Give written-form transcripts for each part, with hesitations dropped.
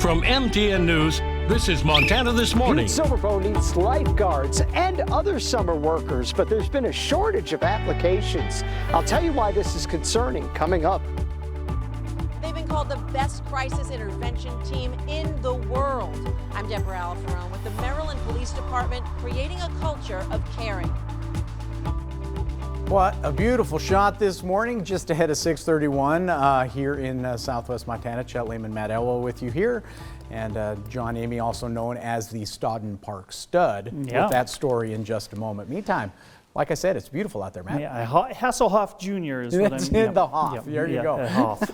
From MTN News, this is Montana This Morning. Butte Silverbow needs lifeguards and other summer workers, but there's been a shortage of applications. I'll tell you why this is concerning coming up. They've been called the best crisis intervention team in the world. I'm Deborah Alfarone with the Maryland Police Department, creating a culture of caring. What a beautiful shot this morning, just ahead of 6:31 here in Southwest Montana. Chet Lehman, Matt Elwell with you here. And John Amy, also known as the Stodden Park Stud, with that story in just a moment. Meantime, like I said, it's beautiful out there, Matt. Yeah, Hasselhoff Jr. is what It's I'm... in the Hoff. There you go. Hoff.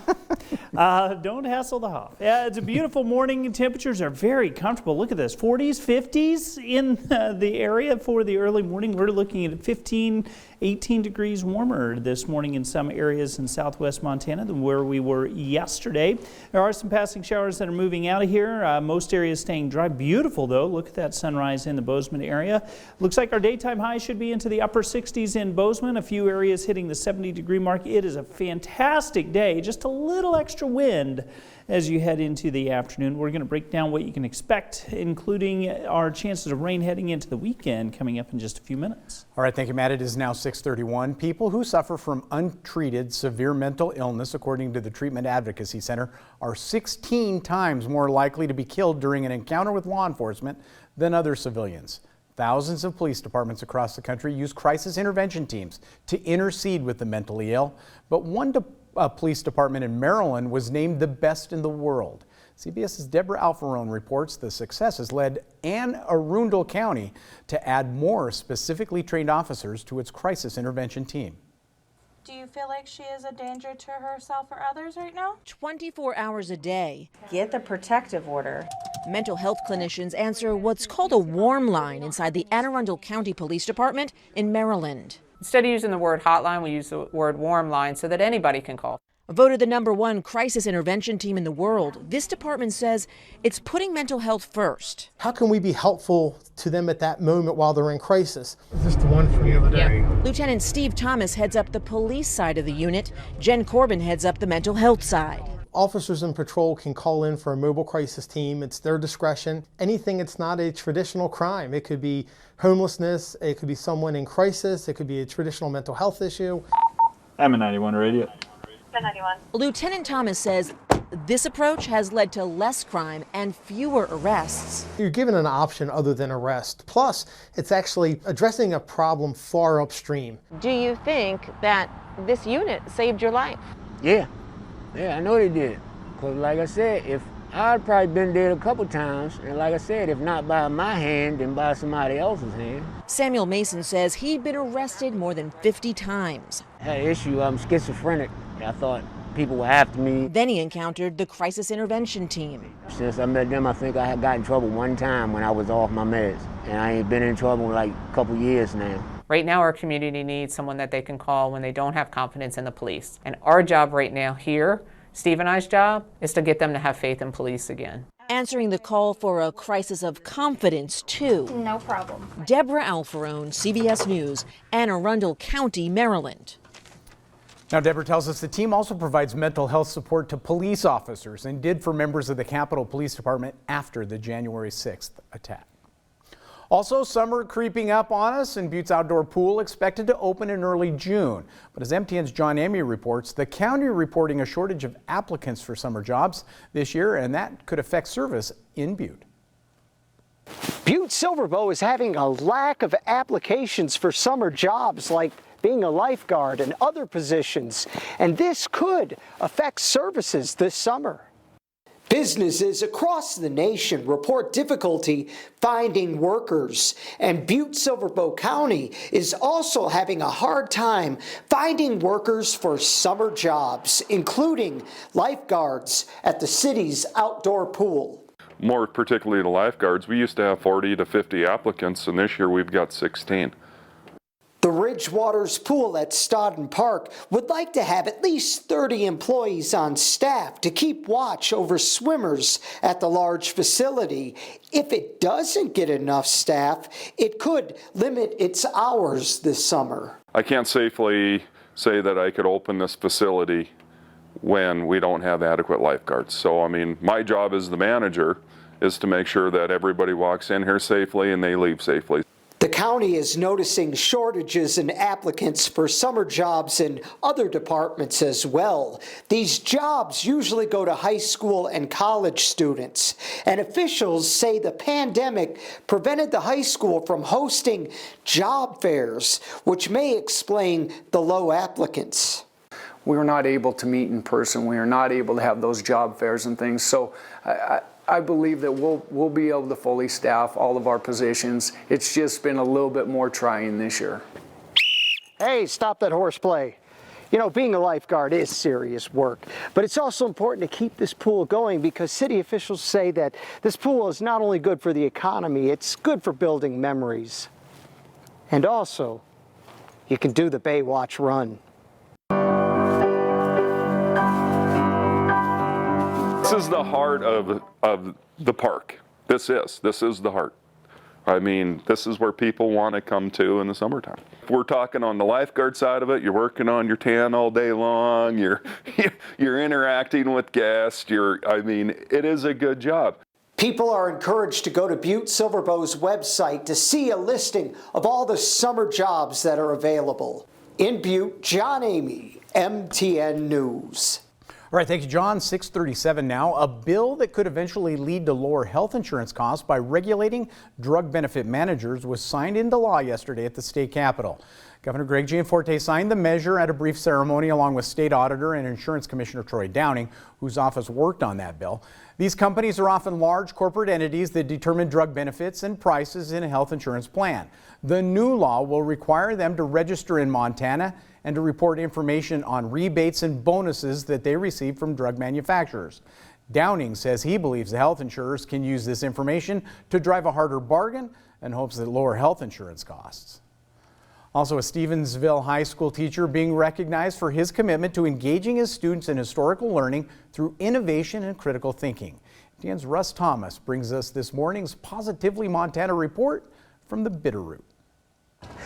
Don't hassle the Hoff. Yeah, it's a beautiful morning. Temperatures are very comfortable. Look at this, 40s, 50s in the area for the early morning. We're looking at 15, 18 degrees warmer this morning in some areas in southwest Montana than where we were yesterday. There are some passing showers that are moving out of here. Most areas staying dry. Beautiful, though. Look at that sunrise in the Bozeman area. Looks like our daytime high should be into the upper 60s in Bozeman. A few areas hitting the 70-degree mark. It is a fantastic day. Just a little extra wind as you head into the afternoon. We're going to break down what you can expect, including our chances of rain heading into the weekend coming up in just a few minutes. All right, thank you, Matt. It is now 6:31. People who suffer from untreated severe mental illness, according to the Treatment Advocacy Center, are 16 times more likely to be killed during an encounter with law enforcement than other civilians. Thousands of police departments across the country use crisis intervention teams to intercede with the mentally ill, but one police department in Maryland was named the best in the world. CBS's Deborah Alfarone reports the success has led Anne Arundel County to add more specifically trained officers to its crisis intervention team. Do you feel like she is a danger to herself or others right now? 24 hours a day. Get the protective order. Mental health clinicians answer what's called a warm line inside the Anne Arundel County Police Department in Maryland. Instead of using the word hotline, we use the word warm line so that anybody can call. Voted the #1 crisis intervention team in the world, this department says it's putting mental health first. How can we be helpful to them at that moment while they're in crisis? Is this the one from the other day? Lieutenant Steve Thomas heads up the police side of the unit. Jen Corbin heads up the mental health side. Officers in patrol can call in for a mobile crisis team. It's their discretion. Anything that's not a traditional crime. It could be homelessness, it could be someone in crisis, it could be a traditional mental health issue. I'm a 91 radio. 91. Lieutenant Thomas says this approach has led to less crime and fewer arrests. You're given an option other than arrest. Plus, it's actually addressing a problem far upstream. Do you think that this unit saved your life? Yeah, I know they did. Because like I said, if I'd probably been dead a couple times, and like I said, if not by my hand, then by somebody else's hand. Samuel Mason says he'd been arrested more than 50 times. I had an issue, I'm schizophrenic. I thought people were after me. Then he encountered the crisis intervention team. Since I met them, I think I had got in trouble one time when I was off my meds. And I ain't been in trouble in like a couple years now. Right now, our community needs someone that they can call when they don't have confidence in the police. And our job right now here, Steve and I's job, is to get them to have faith in police again. Answering the call for a crisis of confidence, too. No problem. Deborah Alfarone, CBS News, Anne Arundel County, Maryland. Now, Deborah tells us the team also provides mental health support to police officers and did for members of the Capitol Police Department after the January 6th attack. Also, summer creeping up on us, and Butte's outdoor pool expected to open in early June. But as MTN's John Amy reports, the county reporting a shortage of applicants for summer jobs this year, and that could affect service in Butte. Butte Silverbow is having a lack of applications for summer jobs like being a lifeguard and other positions, and this could affect services this summer. Businesses across the nation report difficulty finding workers, and Butte Silverbow County is also having a hard time finding workers for summer jobs, including lifeguards at the city's outdoor pool. More particularly the lifeguards, we used to have 40 to 50 applicants, and this year we've got 16. The Ridgewaters pool at Stodden Park would like to have at least 30 employees on staff to keep watch over swimmers at the large facility. If it doesn't get enough staff, it could limit its hours this summer. I can't safely say that I could open this facility when we don't have adequate lifeguards. So, I mean, my job as the manager is to make sure that everybody walks in here safely and they leave safely. The county is noticing shortages in applicants for summer jobs in other departments as well. These jobs usually go to high school and college students, and officials say the pandemic prevented the high school from hosting job fairs, which may explain the low applicants. We were not able to meet in person. We are not able to have those job fairs and things. So I believe that we'll be able to fully staff all of our positions. It's just been a little bit more trying this year. Hey, stop that horseplay. You know, being a lifeguard is serious work, but it's also important to keep this pool going because city officials say that this pool is not only good for the economy, it's good for building memories. And also, you can do the Baywatch run. This is the heart of the park. This is the heart. I mean, this is where people want to come to in the summertime. If we're talking on the lifeguard side of it, you're working on your tan all day long, you're interacting with guests, I mean, it is a good job. People are encouraged to go to Butte Silverbo's website to see a listing of all the summer jobs that are available. In Butte, John Amy, MTN News. All right, thank you, John. 6:37 now. A bill that could eventually lead to lower health insurance costs by regulating drug benefit managers was signed into law yesterday at the state capitol. Governor Greg Gianforte signed the measure at a brief ceremony along with State Auditor and Insurance Commissioner Troy Downing, whose office worked on that bill. These companies are often large corporate entities that determine drug benefits and prices in a health insurance plan. The new law will require them to register in Montana and to report information on rebates and bonuses that they receive from drug manufacturers. Downing says he believes the health insurers can use this information to drive a harder bargain and hopes that lower health insurance costs. Also, a Stevensville High School teacher being recognized for his commitment to engaging his students in historical learning through innovation and critical thinking. DN's Russ Thomas brings us this morning's Positively Montana report from the Bitterroot.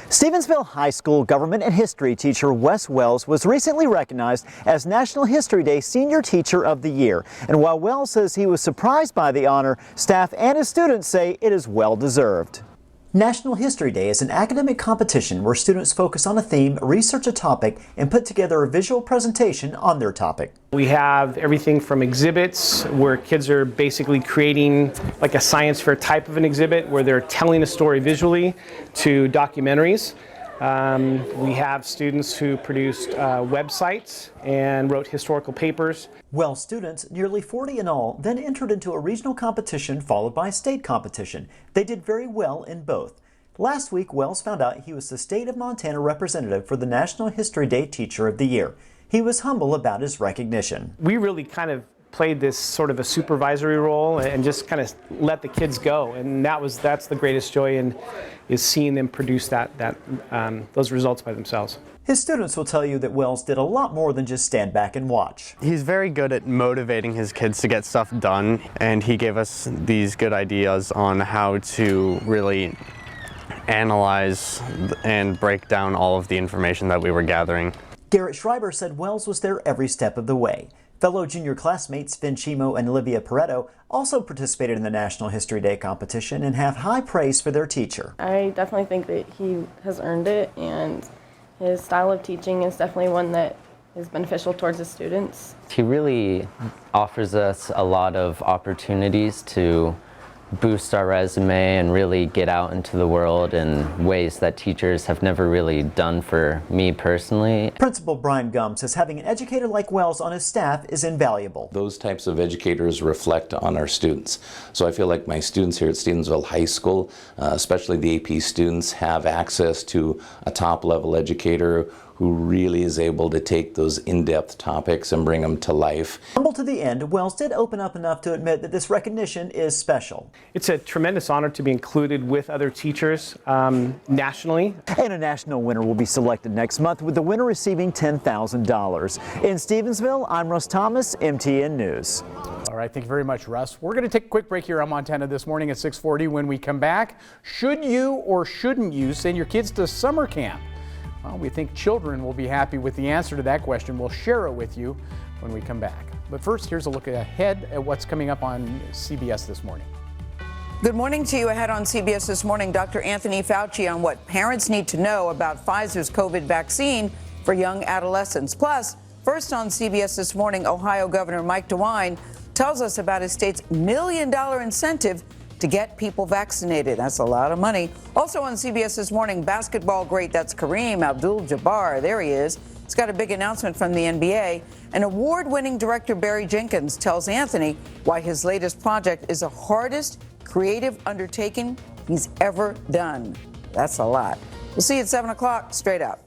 Stevensville High School government and history teacher Wes Wells was recently recognized as National History Day Senior Teacher of the Year. And while Wells says he was surprised by the honor, staff and his students say it is well deserved. National History Day is an academic competition where students focus on a theme, research a topic, and put together a visual presentation on their topic. We have everything from exhibits where kids are basically creating like a science fair type of an exhibit where they're telling a story visually, to documentaries. We have students who produced websites and wrote historical papers. Well, students, nearly 40 in all, then entered into a regional competition followed by a state competition. They did very well in both. Last week, Wells found out he was the state of Montana representative for the National History Day Teacher of the Year. He was humble about his recognition. We really kind of played this sort of a supervisory role and just kind of let the kids go, and that's the greatest joy in is seeing them produce those results by themselves. His students will tell you that Wells did a lot more than just stand back and watch. He's very good at motivating his kids to get stuff done, and he gave us these good ideas on how to really analyze and break down all of the information that we were gathering. Garrett Schreiber said Wells was there every step of the way. Fellow junior classmates Finn Chimo and Olivia Pareto also participated in the National History Day competition and have high praise for their teacher. I definitely think that he has earned it, and his style of teaching is definitely one that is beneficial towards his students. He really offers us a lot of opportunities to boost our resume and really get out into the world in ways that teachers have never really done for me personally. Principal Brian Gum says having an educator like Wells on his staff is invaluable. Those types of educators reflect on our students. So I feel like my students here at Stevensville High School, especially the AP students, have access to a top-level educator who really is able to take those in-depth topics and bring them to life. Humble to the end, Wells did open up enough to admit that this recognition is special. It's a tremendous honor to be included with other teachers nationally. And a national winner will be selected next month, with the winner receiving $10,000. In Stevensville, I'm Russ Thomas, MTN News. All right, thank you very much, Russ. We're going to take a quick break here on Montana This Morning at 6:40. When we come back, should you or shouldn't you send your kids to summer camp? Well, we think children will be happy with the answer to that question. We'll share it with you when we come back. But first, here's a look ahead at what's coming up on CBS This Morning. Good morning to you. Ahead on CBS This Morning, Dr. Anthony Fauci on what parents need to know about Pfizer's COVID vaccine for young adolescents. Plus, first on CBS This Morning, Ohio Governor Mike DeWine tells us about his state's $1 million incentive to get people vaccinated. That's a lot of money. Also on CBS This Morning, basketball great, that's Kareem Abdul-Jabbar. There he is. He's got a big announcement from the NBA. And award-winning director Barry Jenkins tells Anthony why his latest project is the hardest creative undertaking he's ever done. That's a lot. We'll see you at 7 o'clock. Straight Up.